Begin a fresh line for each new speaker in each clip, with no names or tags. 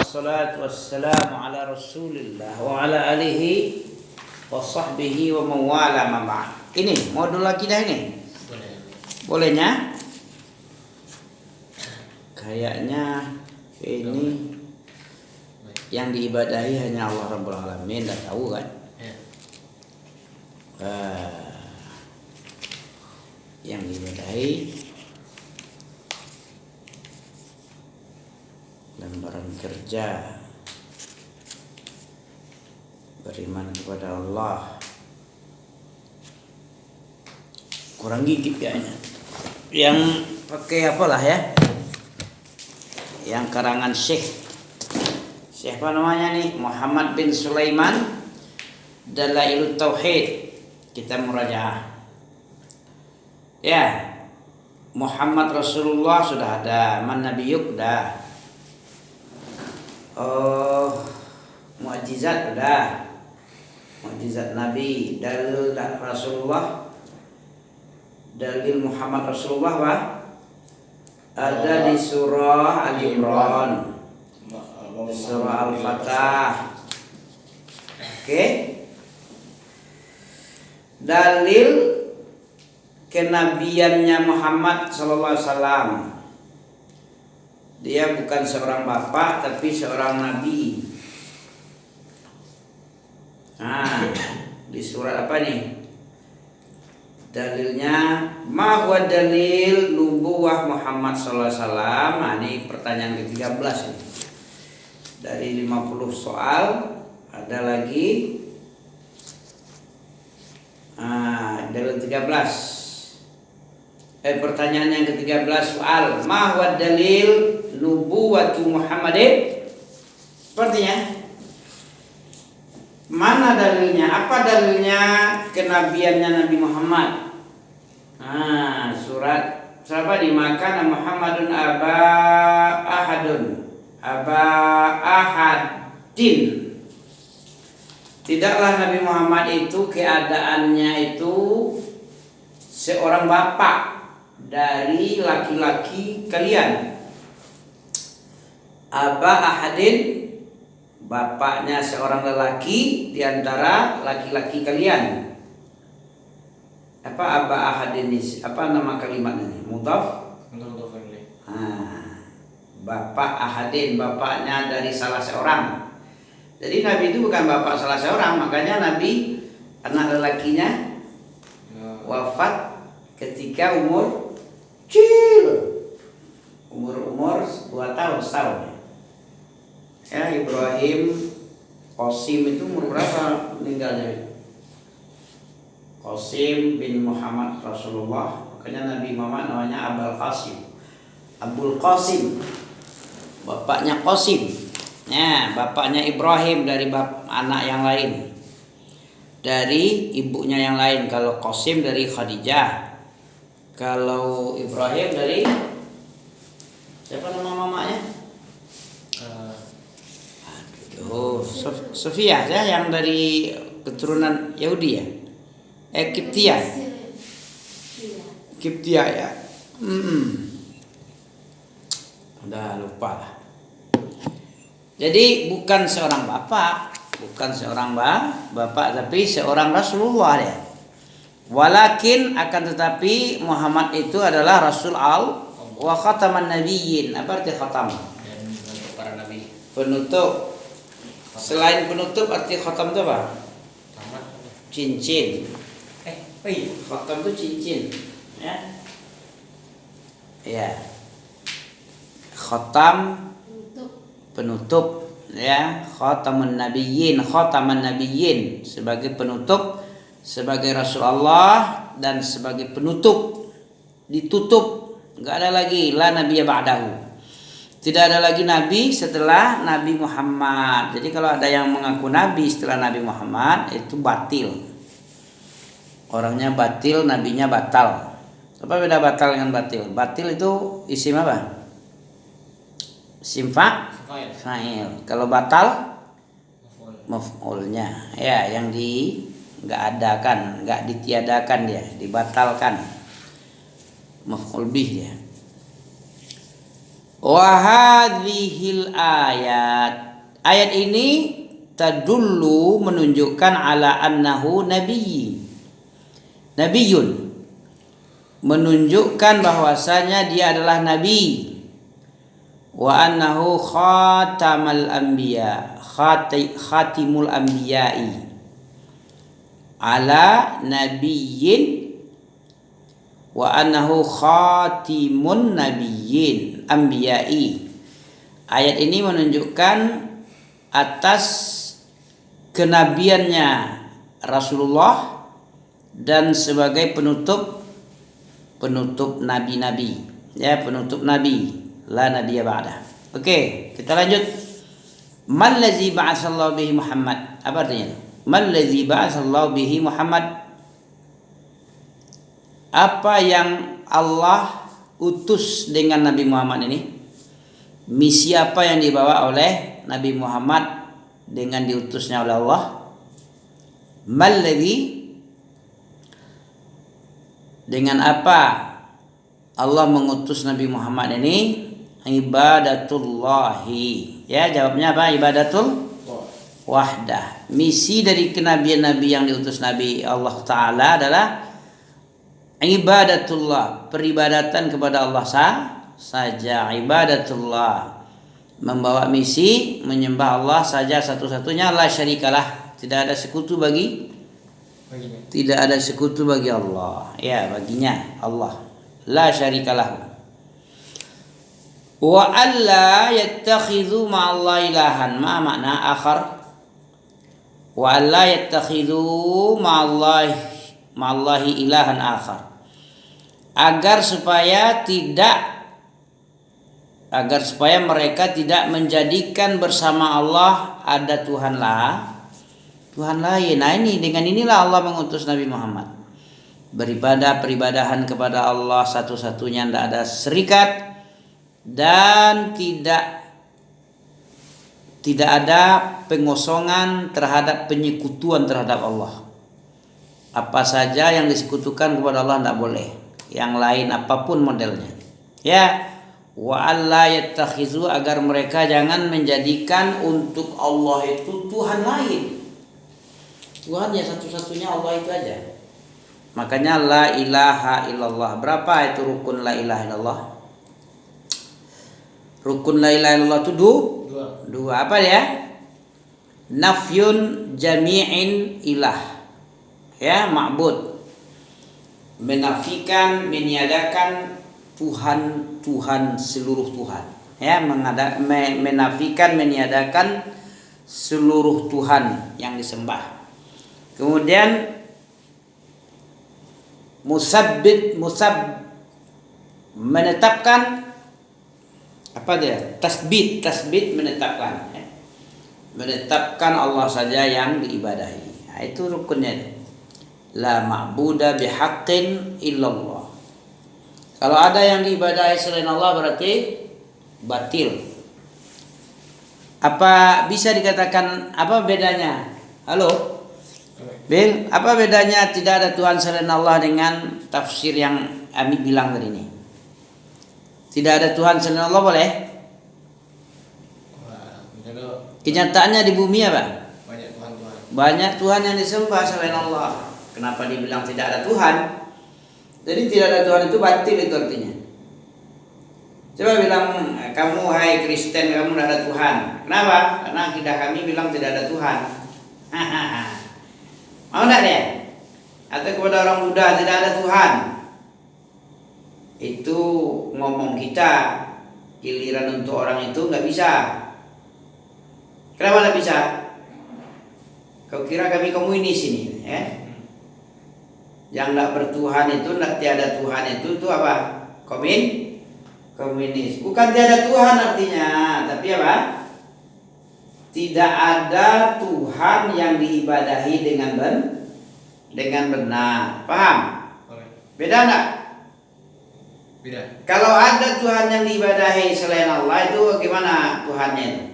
Wassalatu wassalamu ala Rasulillah wa ala alihi wa sahbihi wa mawala ma ba'd. Ini modul akidah ini. Bolehnya? Kayaknya ini yang diibadahi hanya Allah Rabbul Alamin, enggak tahu kan? Yang diibadahi lembaran kerja beriman kepada Allah, kurang gigit kayaknya. Yang pakai apalah ya, yang karangan Syekh apa namanya nih, Muhammad bin Sulaiman, Dalailut Tauhid. Kita murajaah ya. Muhammad Rasulullah sudah ada, man nabiyuk udah, mukjizat udah, mukjizat Nabi, dalil Rasulullah, dalil Muhammad Rasulullah wah ada di surah Ali Imran, surah Al-Fatah. Oke. Dalil kenabiannya Muhammad sallallahu alaihi wasallam. Dia bukan seorang bapak tapi seorang nabi. Nah, di surat apa nih? Dalilnya ma huwa dalil nubuwah Muhammad sallallahu alaihi wasallam. Nah, ini pertanyaan ke-13 ini. Dari 50 soal ada lagi. Dalil 13. Pertanyaan yang ke-13 soal ma huwa dalil nubuwatu Muhammadin. Sepertinya mana dalilnya? Apa dalilnya kenabiannya Nabi Muhammad? Surat siapa di Makkah, Muhammadun aba ahadin. Tidaklah Nabi Muhammad itu keadaannya itu seorang bapak dari laki-laki kalian. Aba ahadin, bapaknya seorang lelaki di antara laki-laki kalian. Apa aba ahadin ini? Apa nama kalimatnya ini? Mudhaf? Bapak ahadin, bapaknya dari salah seorang. Jadi Nabi itu bukan bapak salah seorang, makanya Nabi anak lelakinya wafat ketika umur kecil, umur 2 tahun setahun. Ya, Ibrahim Qasim itu umur berapa meninggalnya? Qasim bin Muhammad Rasulullah, makanya Nabi Muhammad namanya Abul Qasim, bapaknya Qasim. Ya, bapaknya Ibrahim dari anak yang lain, dari ibunya yang lain. Kalau Qasim dari Khadijah, kalau Ibrahim dari siapa nama mamanya? Sofia ya, yang dari keturunan Yahudi ya, Kiptia ya. Udah lupa lah. Jadi bukan seorang bapak, tapi seorang Rasulullah dia. Walakin akan tetapi Muhammad itu adalah Rasul wa khataman nabiyyin. Apa arti khatam?
Dan untuk para nabi.
Penutup. Selain penutup, arti khatam itu apa?
Tamat.
Cincin. Khatam itu cincin. Ya. Ya. Khatam penutup, ya. Khataman nabiyyin sebagai penutup, sebagai Rasulullah dan sebagai penutup, ditutup. Enggak ada lagi la nabiyya ba'dahu. Tidak ada lagi nabi setelah Nabi Muhammad. Jadi kalau ada yang mengaku nabi setelah Nabi Muhammad, itu batil. Orangnya batil, nabinya batal. Apa beda batal dengan batil? Batil itu isim apa? Isim fa'il. Kalau batal maf'ulnya. Ya, yang enggak adakan, enggak ditiadakan dia, dibatalkan. Maf'ul bih dia. Wa hadhil ayat. Ayat ini tadullu menunjukkan ala annahu nabiyyun. Menunjukkan bahwasanya dia adalah nabi. Wa annahu khatamul anbiya, khatimul anbiya'i. Ala nabiyyin wa annahu khatimun nabiyyin anbiya'i. Ayat ini menunjukkan atas kenabiannya Rasulullah dan sebagai penutup nabi-nabi, ya, penutup nabi, la nabiyya ba'da. Oke, kita lanjut. Mallazi ba'atsallahu bihi Muhammad. Apa artinya? Mallazi ba'atsallahu bihi Muhammad. Apa yang Allah utus dengan Nabi Muhammad ini? Misi apa yang dibawa oleh Nabi Muhammad dengan diutusnya oleh Allah? Mallazi, dengan apa Allah mengutus Nabi Muhammad ini? Ibadatullahi. Ya, jawabnya apa? Ibadatul wahdah. Misi dari kenabian Nabi yang diutus Nabi Allah Ta'ala adalah ibadatullah, peribadatan kepada Allah saja. Ibadatullah, membawa misi menyembah Allah saja satu-satunya, la syarikalah, tidak ada sekutu baginya. Tidak ada sekutu bagi Allah. Ya, baginya Allah, la syarikalah. Wa alla yattakhidhu ma'allahi ilahan. Ma makna akhar? Wa alla yattakhidhu ma'allahi ilahan akhar. Agar supaya mereka tidak menjadikan bersama Allah ada Tuhan lain. Nah, dengan inilah Allah mengutus Nabi Muhammad. Peribadahan kepada Allah satu-satunya, tidak ada serikat dan tidak ada pengosongan terhadap penyekutuan terhadap Allah. Apa saja yang disekutukan kepada Allah tidak boleh. Yang lain apapun modelnya. Ya, wa alla yattakhizu, agar mereka jangan menjadikan untuk Allah itu Tuhan lain. Tuhan ya satu-satunya Allah itu aja. Makanya la ilaha illallah. Berapa itu rukun la ilaha illallah? Rukun la ilaha illallah itu dua. Apa ya? Nafyun jami'in ilah. Ya, ma'bud. Menafikan, meniadakan Tuhan seluruh Tuhan. Ya, menafikan, meniadakan seluruh Tuhan yang disembah. Kemudian menetapkan apa dia? Tasbit menetapkan. Menetapkan Allah saja yang diibadahi. Nah, itu rukunnya. La ma'buda bihaqqin illallah. Kalau ada yang diibadahi selain Allah berarti batil. Apa bisa dikatakan, apa bedanya? Halo? Bil, apa bedanya tidak ada Tuhan selain Allah dengan tafsir yang Ami bilang tadi ini? Tidak ada Tuhan selain Allah boleh? Kenyataannya di bumi apa? Banyak Tuhan yang disembah selain Allah. Kenapa dibilang tidak ada Tuhan? Jadi tidak ada Tuhan itu batil, itu artinya. Coba bilang, kamu hai Kristen, kamu tidak ada Tuhan. Kenapa? Karena akidah kami bilang tidak ada Tuhan. Mau tidak ya? Atau kepada orang Buddha tidak ada Tuhan. Itu ngomong kita. Giliran untuk orang itu nggak bisa. Kenapa nggak bisa? Kau kira kami komunis ini, ya? Yang tidak bertuhan itu, tidak tiada Tuhan itu apa? Komunis. Bukan tiada Tuhan artinya, tapi apa? Tidak ada Tuhan yang diibadahi dengan benar. Paham? Beda enggak?
Beda.
Kalau ada Tuhan yang diibadahi selain Allah, itu bagaimana Tuhannya itu?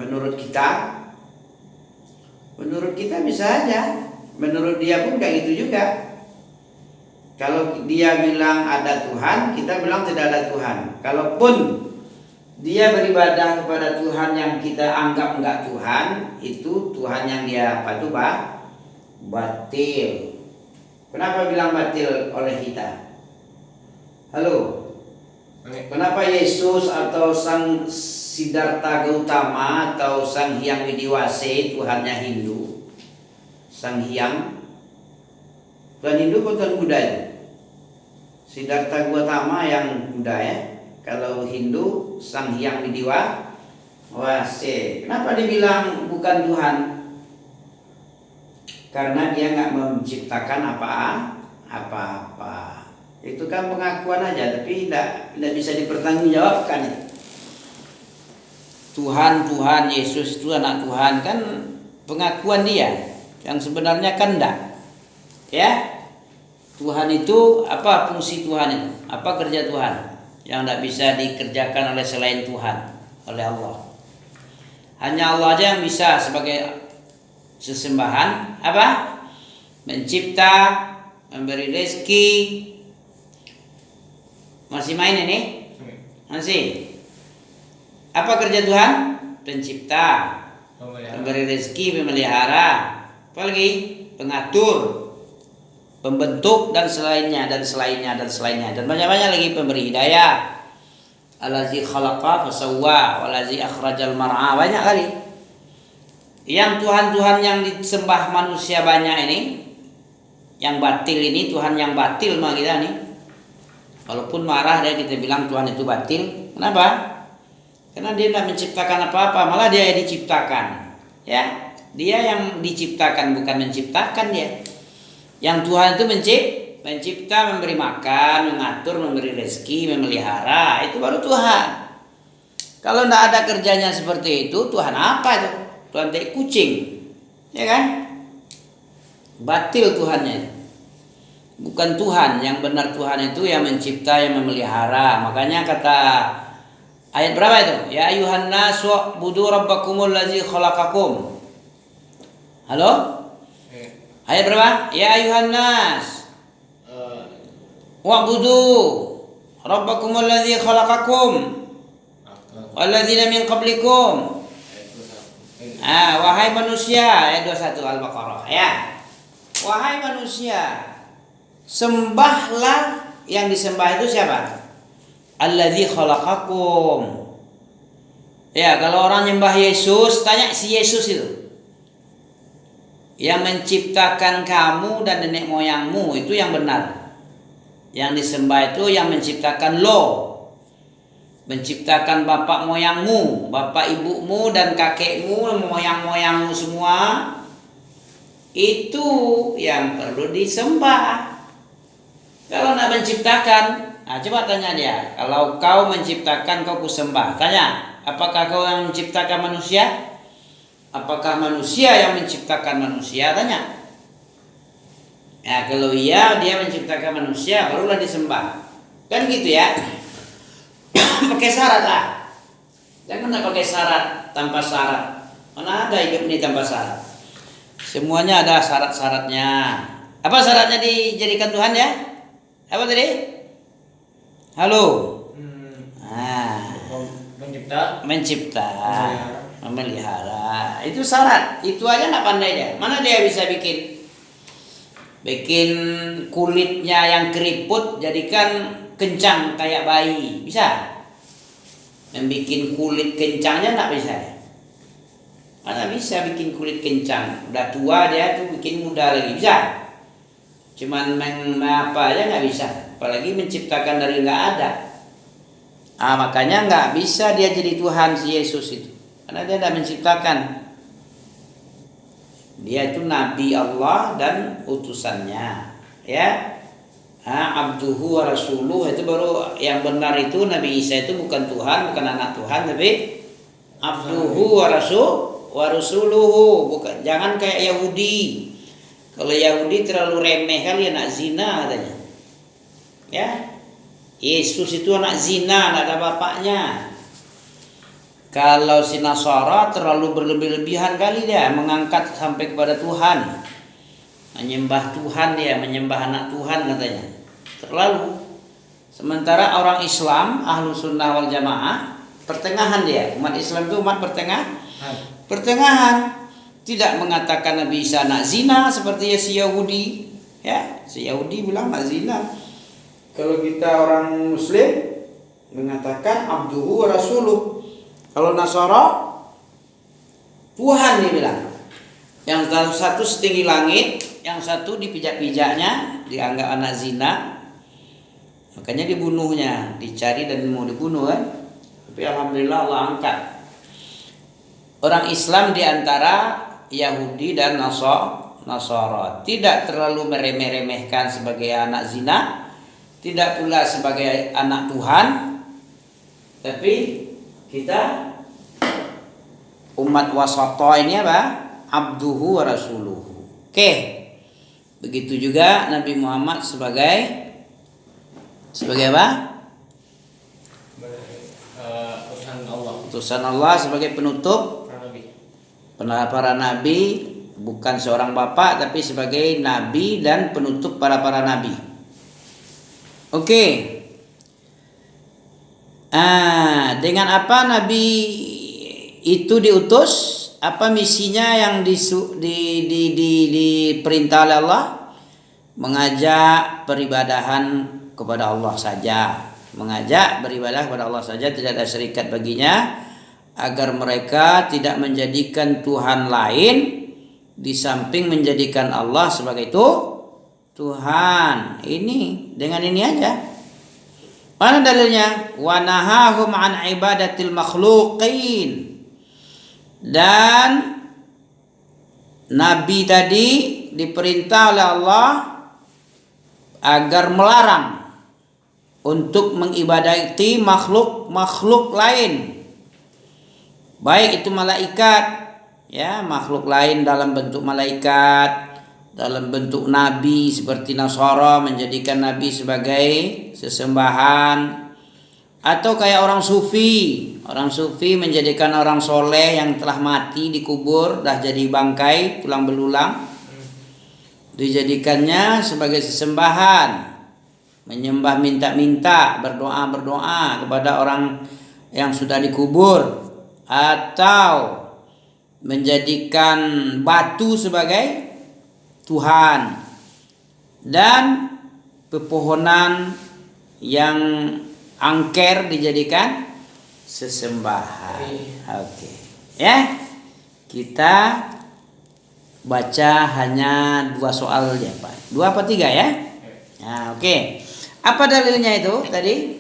Menurut kita bisa aja. Menurut dia pun kayak gitu juga. Kalau dia bilang ada Tuhan, kita bilang tidak ada Tuhan. Kalaupun dia beribadah kepada Tuhan yang kita anggap enggak Tuhan, itu Tuhan yang dia apa itu batil. Kenapa bilang batil oleh kita? Halo? Kenapa Yesus atau Sang Siddhartha Gautama atau Sang Hyang Widiwase Tuhannya Hindu? Sang Hyang Tuhan Hindu atau Tuhan Buddha itu? Siddhartha Gautama yang Buddha ya. Kalau Hindu Sang Hyang Widiwase. Kenapa dibilang bukan Tuhan? Karena dia nggak menciptakan apa-apa. Itu kan pengakuan aja, tapi tidak bisa dipertanggungjawabkan. Tuhan, Yesus itu anak Tuhan, kan pengakuan dia. Yang sebenarnya kan enggak. Ya. Tuhan itu apa fungsi Tuhan itu? Apa kerja Tuhan? Yang tidak bisa dikerjakan oleh selain Tuhan, oleh Allah. Hanya Allah aja yang bisa sebagai sesembahan apa? Mencipta, memberi rezeki. Masih main ini? Masih. Apa kerja Tuhan? Pencipta, memberi rezeki, memelihara, apalagi pengatur, pembentuk dan selainnya dan banyak-banyak lagi, pemberi hidayah. Allazi khalaqa fasawwa wallazi akhrajal mar'a, banyak kali. Yang Tuhan-Tuhan yang disembah manusia banyak ini, yang batil ini, Tuhan yang batil mah kita nih. Walaupun marah dia kita bilang Tuhan itu batil. Kenapa? Karena dia tidak menciptakan apa-apa, malah dia yang diciptakan. Ya, dia yang diciptakan bukan menciptakan dia. Yang Tuhan itu mencipta, memberi makan, mengatur, memberi rezeki, memelihara, itu baru Tuhan. Kalau tidak ada kerjanya seperti itu, Tuhan apa itu? Tuhan tai kucing, ya kan? Batil Tuhannya itu. Bukan Tuhan, yang benar Tuhan itu yang mencipta, yang memelihara. Makanya kata ayat berapa itu? Ya ayuhan nas wa'budu rabbakumul ladzi khalaqakum. Halo? Ayat berapa? Ya ayuhan nas wa'budu rabbakumul ladzi khalaqakum walladzina min qablikum. Wahai manusia, ayat 21 Al-Baqarah ya. Wahai manusia, sembahlah, yang disembah itu siapa? Alladzi khalaqakum. Ya, kalau orang nyembah Yesus, tanya si Yesus itu yang menciptakan kamu dan nenek moyangmu, itu yang benar. Yang disembah itu yang menciptakan lo, menciptakan bapak moyangmu, bapak ibumu dan kakekmu, moyang-moyangmu semua, itu yang perlu disembah. Kalau nak menciptakan, coba tanya dia, kalau kau menciptakan kau kusembah. Tanya, apakah kau yang menciptakan manusia? Apakah manusia yang menciptakan manusia? Tanya. Ya, kalau iya dia menciptakan manusia, barulah disembah. Kan gitu ya. Pakai syarat lah. Jangan nak pakai syarat tanpa syarat. Mana ada hidup ini tanpa syarat? Semuanya ada syarat-syaratnya. Apa syaratnya dijadikan Tuhan ya? Apa tadi? Halo. Mencipta, memelihara. Itu syarat. Itu aja nak pandai dia. Mana dia bisa bikin kulitnya yang keriput jadikan kencang kayak bayi? Bisa? Membikin kulit kencangnya tak bisa. Mana bisa bikin kulit kencang? Udah tua dia tuh bikin muda lagi. Bisa? Cuman apa aja nggak bisa. Apalagi menciptakan dari nggak ada. Makanya nggak bisa dia jadi Tuhan si Yesus itu. Karena dia tidak menciptakan. Dia itu Nabi Allah dan utusannya. Ya. Abduhu wa rasuluh, itu baru yang benar. Itu Nabi Isa itu bukan Tuhan, bukan anak Tuhan, tapi abduhu wa rasuluhu. Bukan, jangan kayak Yahudi. Kalau Yahudi terlalu remeh kali anak zina katanya. Ya. Yesus itu anak zina, tidak ada bapaknya. Kalau si Nasara terlalu berlebih-lebihan kali dia mengangkat sampai kepada Tuhan. Menyembah Tuhan dia, menyembah anak Tuhan katanya. Terlalu. Sementara orang Islam, ahlu sunnah wal jamaah, pertengahan dia. Umat Islam itu umat pertengahan. Tidak mengatakan Nabi Isa anak zina seperti si Yahudi. Ya, si Yahudi bilang anak zina. Kalau kita orang Muslim mengatakan abduhu wa rasuluh. Kalau Nasara, Tuhan dia bilang. Yang satu setinggi langit, yang satu dipijak-pijaknya, dianggap anak zina. Makanya dibunuhnya, dicari dan mau dibunuh kan. Tapi alhamdulillah Allah angkat. Orang Islam diantara Yahudi dan Nasara tidak terlalu meremeh-remehkan sebagai anak zina, tidak pula sebagai anak Tuhan. Tapi kita umat wasata ini apa? Abduhu wa rasuluhu. Oke. Begitu juga Nabi Muhammad sebagai apa? Utusan Allah sebagai penutup para nabi, bukan seorang bapak tapi sebagai nabi dan penutup para nabi. Oke. Dengan apa nabi itu diutus? Apa misinya yang diperintah oleh Allah? Mengajak peribadahan kepada Allah saja, mengajak beribadah kepada Allah saja, tidak ada syarikat baginya, agar mereka tidak menjadikan Tuhan lain di samping menjadikan Allah sebagai Tuhan. Ini dengan ini aja. Mana dalilnya? Wa nahahum an ibadatil makhluqin. Dan Nabi tadi diperintah oleh Allah agar melarang untuk mengibadati makhluk lain, baik itu malaikat, ya, makhluk lain dalam bentuk malaikat, dalam bentuk nabi seperti Nasara menjadikan nabi sebagai sesembahan, atau kayak orang sufi menjadikan orang soleh yang telah mati dikubur dah jadi bangkai tulang belulang, dijadikannya sebagai sesembahan, menyembah minta-minta, berdoa kepada orang yang sudah dikubur, atau menjadikan batu sebagai Tuhan, dan pepohonan yang angker dijadikan sesembahan. Oke. Ya. Kita baca hanya 2 soal ya, Pak. 2 apa 3 ya? Nah, oke. Apa dalilnya itu tadi?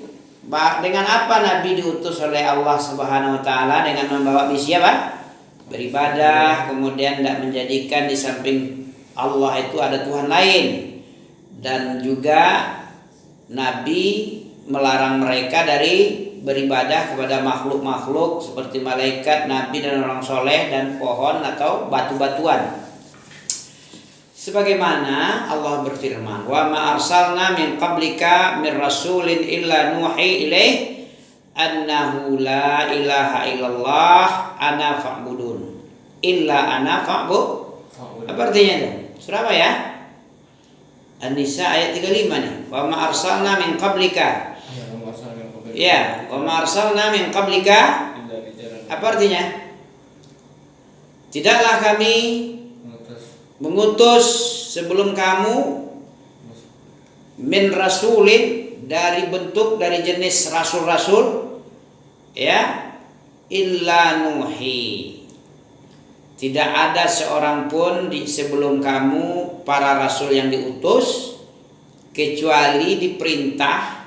Dengan apa Nabi diutus oleh Allah Subhanahu wa taala? Dengan membawa misi apa? Beribadah, kemudian tidak menjadikan di samping Allah itu ada Tuhan lain. Dan juga Nabi melarang mereka dari beribadah kepada makhluk-makhluk seperti malaikat, nabi dan orang soleh, dan pohon atau batu-batuan. Sebagaimana Allah berfirman, wa ma arsalna min qablika min rasulin illa nuhi ilaih annahu la ilaha illallah ana fa'budun. Illa ana fa'bud. Apa artinya itu? Surah apa ya? An-Nisa ayat 35 nih. Wa ma arsalna min qablika. Ya, wa ma arsalna min qablika. Apa artinya? Tidaklah kami mengutus sebelum kamu min rasulin, dari jenis rasul-rasul, ya, illa nuhi, tidak ada seorang pun sebelum kamu para rasul yang diutus kecuali diperintah,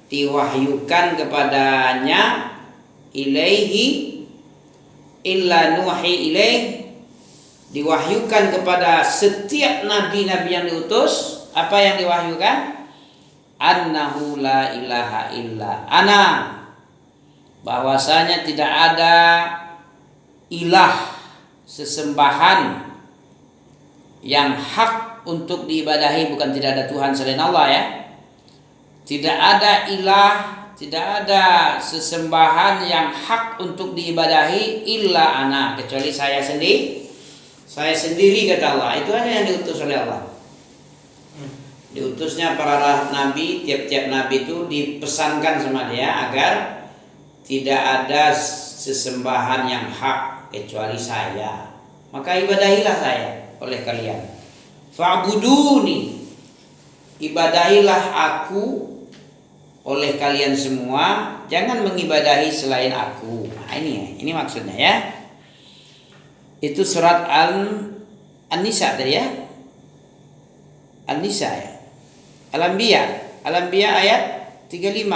diwahyukan kepadanya, ilaihi, illa nuhi ilaih, diwahyukan kepada setiap nabi-nabi yang diutus. Apa yang diwahyukan? Annahu la ilaha illa ana, bahwasanya tidak ada ilah, sesembahan yang hak untuk diibadahi, bukan tidak ada Tuhan selain Allah ya. Tidak ada ilah, tidak ada sesembahan yang hak untuk diibadahi illa ana, kecuali saya sendiri. Saya sendiri, kata Allah. Itu hanya yang diutus oleh Allah. Diutusnya para nabi, tiap-tiap nabi itu dipesankan sama dia agar tidak ada sesembahan yang hak kecuali saya. Maka ibadahilah saya oleh kalian. Fa'buduni, ibadahilah aku oleh kalian semua, jangan mengibadahi selain aku. Nah, ini maksudnya ya. Itu surat An-Nisa tadi ya. An-Nisa ya. Al-Anbiya ayat 35.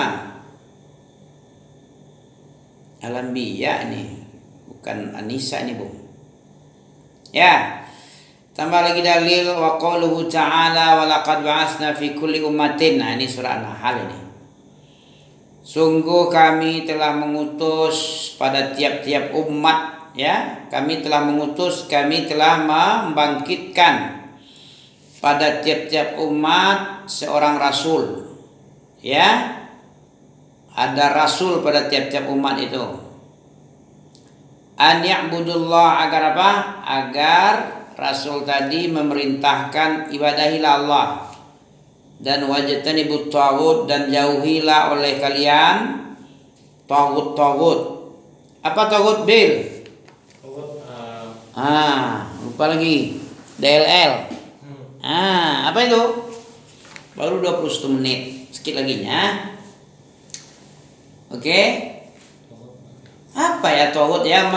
Al-Anbiya ini bukan An-Nisa ini, Bu. Ya. Tambah lagi dalil wa qauluhu ta'ala wa laqad ba'atsna fi kulli ummatin. Nah, ini surah An-Nahl ini. Sungguh kami telah mengutus pada tiap-tiap umat, ya. Kami telah membangkitkan pada tiap-tiap umat seorang rasul. Ya. Ada rasul pada tiap-tiap umat itu. An ya'budullah, agar apa? Agar rasul tadi memerintahkan ibadahilah Allah. Dan wajtanibut taghut, dan jauhilah oleh kalian taghut-taghut. Apa taghut, Bil? Lupa lagi. DLL. Apa itu? Baru 21 menit. Sedikit lagi ya. Oke. Apa ya taghut ya?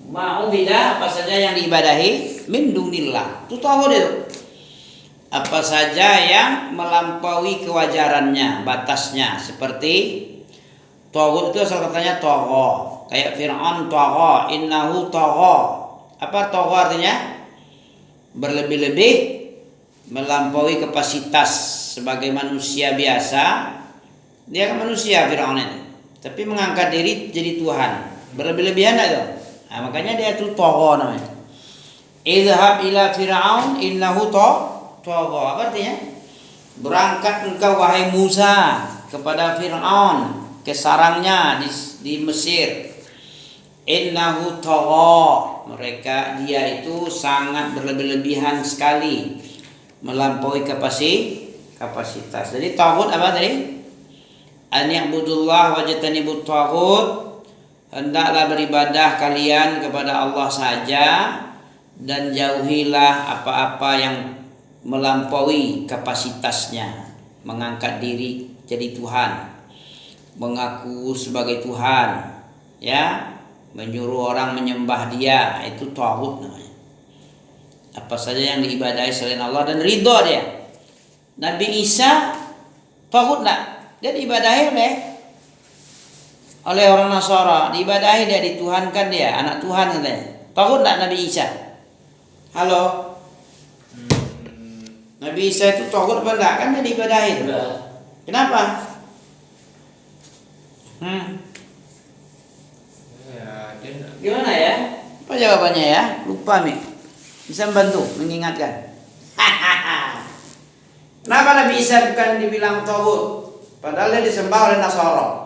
Ma'ubidah apa saja yang diibadahi min dunillah. Itu taghut itu. Apa saja yang melampaui kewajarannya, batasnya, seperti taghut itu asal katanya tagha. Kayak Fir'aun tagha, innahu tagha. Apa tagha artinya? Berlebih-lebih, melampaui kapasitas sebagai manusia biasa. Dia kan manusia Fir'aun itu, tapi mengangkat diri jadi Tuhan. Berlebih-lebihan itu. Nah, makanya dia itu tagha namanya. Idhhab ila Fir'aun innahu tagha. Apa artinya? Berangkat engkau wahai Musa kepada Fir'aun, ke sarangnya di Mesir. Innahu tagha. Dia itu sangat berlebih-lebihan sekali, melampaui kapasitas. Jadi taghut apa tadi? An ya'budullah wajtanibut taghut. Hendaklah beribadah kalian kepada Allah saja, dan jauhilah apa-apa yang melampaui kapasitasnya, mengangkat diri jadi Tuhan, mengaku sebagai Tuhan, ya, menyuruh orang menyembah dia, itu taghut namanya. Apa saja yang diibadahi selain Allah dan ridho dia. Nabi Isa taghut enggak? Dia diibadahi oleh orang Nasara, diibadahi dia, dituhankan dia, anak Tuhan katanya. Taghut enggak Nabi Isa? Halo? Nabi Isa itu taghut apa enggak? Kan dia diibadahi itu. Kenapa? Gimana ya? Apa jawabannya ya? Lupa nih. Bisa membantu mengingatkan. Kenapa Nabi Isa bukan dibilang taghut? Padahal dia disembah oleh Nasara.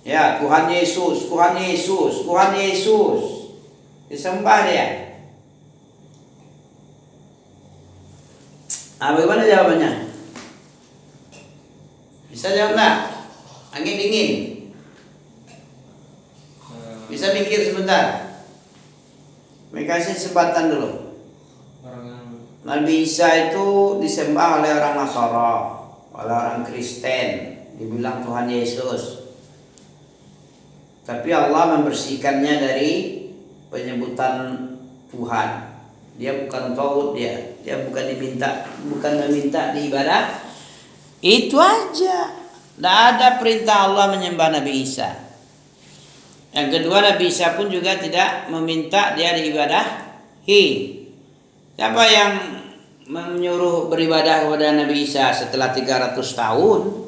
Ya, Tuhan Yesus. Disembah dia. Bagaimana jawabannya? Bisa jawab enggak? Angin dingin. Bisa mikir sebentar. Mereka kasih kesempatan dulu. Nabi Isa itu disembah oleh orang Nasara, oleh orang Kristen, dibilang Tuhan Yesus. Tapi Allah membersihkannya dari penyebutan Tuhan. Dia bukan taghut, dia bukan meminta diibadah. Itu aja. Tidak ada perintah Allah menyembah Nabi Isa. Yang kedua, Nabi Isa pun juga tidak meminta dia diibadahi. Siapa yang menyuruh beribadah kepada Nabi Isa setelah 300 tahun?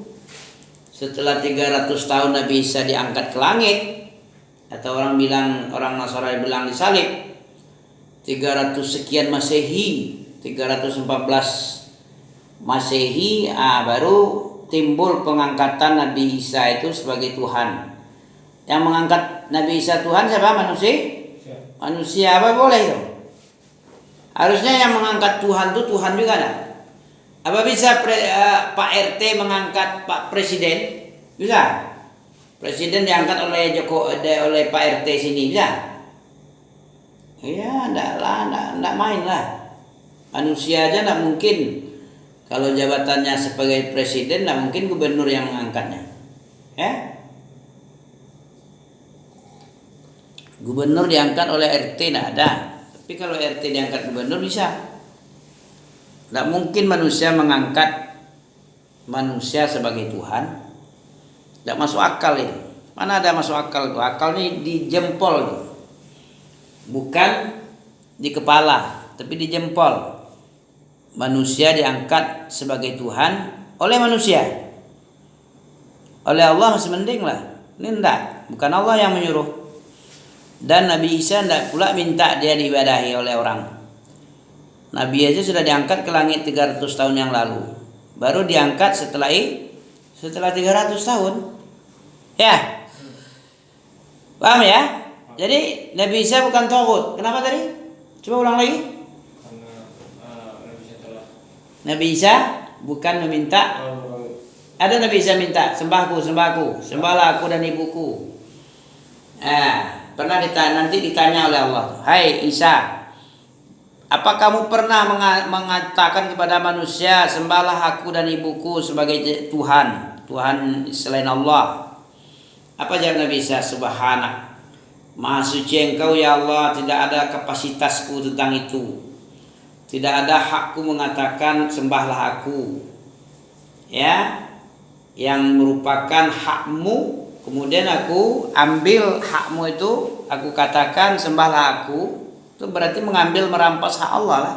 Setelah 300 tahun Nabi Isa diangkat ke langit, atau orang Nasrani bilang disalib. 300 sekian Masehi, 314 Masehi, baru timbul pengangkatan Nabi Isa itu sebagai Tuhan. Yang mengangkat Nabi Isa Tuhan siapa? Manusia apa boleh itu? Harusnya yang mengangkat Tuhan itu Tuhan juga enggak? Apa bisa Pak RT mengangkat Pak Presiden? Bisa. Presiden diangkat oleh Pak RT sini, bisa? Iya, enggak main lah. Manusia aja enggak mungkin. Kalau jabatannya sebagai presiden, enggak mungkin gubernur yang mengangkatnya. Ya? Gubernur diangkat oleh RT enggak ada. Tapi kalau RT diangkat gubernur bisa. Tidak mungkin manusia mengangkat manusia sebagai Tuhan. Tidak masuk akal itu. Mana ada masuk akal itu? Akal ini di jempol itu. Bukan di kepala, tapi di jempol. Manusia diangkat sebagai Tuhan oleh manusia. Oleh Allah masih mending lah. Ini enggak, bukan Allah yang menyuruh. Dan Nabi Isa enggak pula minta dia diibadahi oleh orang. Nabi aja sudah diangkat ke langit 300 tahun yang lalu. Baru diangkat setelah 300 tahun. Ya. Paham ya? Jadi Nabi Isa bukan tauhid. Kenapa tadi? Coba ulang lagi. Nabi Isa bukan meminta. Ada Nabi Isa minta, sembahku, sembahlah aku dan ibuku. Pernah nanti ditanya oleh Allah, hai Isa, apa kamu pernah mengatakan kepada manusia, sembahlah aku dan ibuku sebagai Tuhan selain Allah? Apa jawab Nabi Isa? Subhanak, Maha suci Engkau ya Allah, tidak ada kapasitasku tentang itu. Tidak ada hakku mengatakan sembahlah aku. Ya, yang merupakan hakmu, kemudian aku ambil hakmu itu, aku katakan sembahlah aku. Itu berarti merampas hak Allah lah.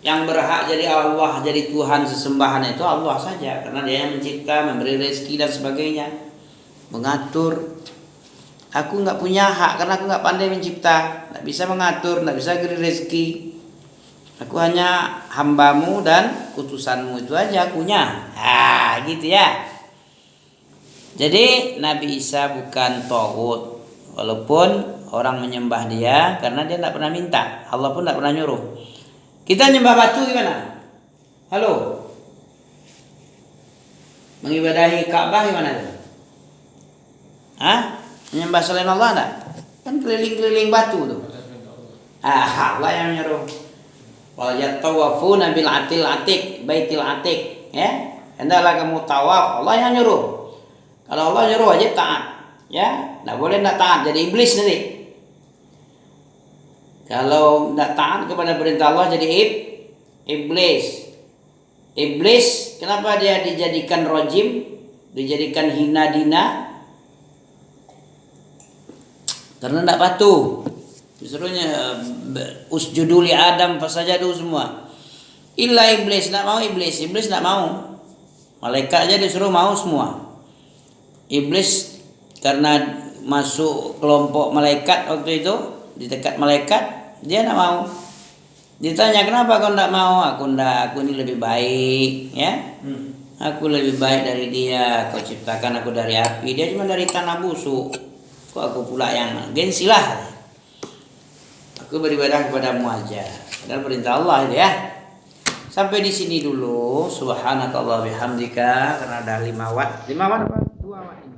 Yang berhak jadi Allah, jadi Tuhan sesembahan itu Allah saja, karena Dia yang mencipta, memberi rezeki dan sebagainya, mengatur. Aku nggak punya hak karena aku nggak pandai mencipta, nggak bisa mengatur, nggak bisa beri rezeki. Aku hanya hambamu dan utusanmu, itu aja akunya. Gitu ya. Jadi Nabi Isa bukan tauhid, walaupun orang menyembah dia karena dia tidak pernah minta, Allah pun tidak pernah nyuruh. Kita nyembah batu gimana? Halo, mengibadahi Ka'bah gimana? Menyembah selain Allah enggak? Kan keliling-keliling batu tuh. Allah yang nyuruh. Wal yatawafuna bil atil atik, baitil atik, ya. Hendaklah kamu tawaf, Allah yang nyuruh. Kalau Allah nyuruh wajib taat, ya. Enggak boleh enggak taat, jadi iblis nanti. Kalau enggak taat kepada perintah Allah jadi iblis. Iblis kenapa dia dijadikan rojim, dijadikan hina dina? Karena enggak patuh. Disuruhnya usjudu li Adam fasajadu semua. Illa iblis, enggak mau iblis enggak mau. Malaikat aja disuruh mau semua. Iblis karena masuk kelompok malaikat waktu itu, di dekat malaikat, dia enggak mau. Ditanya, kenapa kau enggak mau? Aku ini lebih baik, ya. Aku lebih baik dari dia. Kau ciptakan aku dari api, dia cuma dari tanah busuk. Kok aku pula yang gengsi lah. Aku beribadah kepadamu aja. Dan perintah Allah itu ya. Sampai di sini dulu. Subhanakallah bihamdika, karena ada 5 watt. 5 watt apa? 2 watt ini.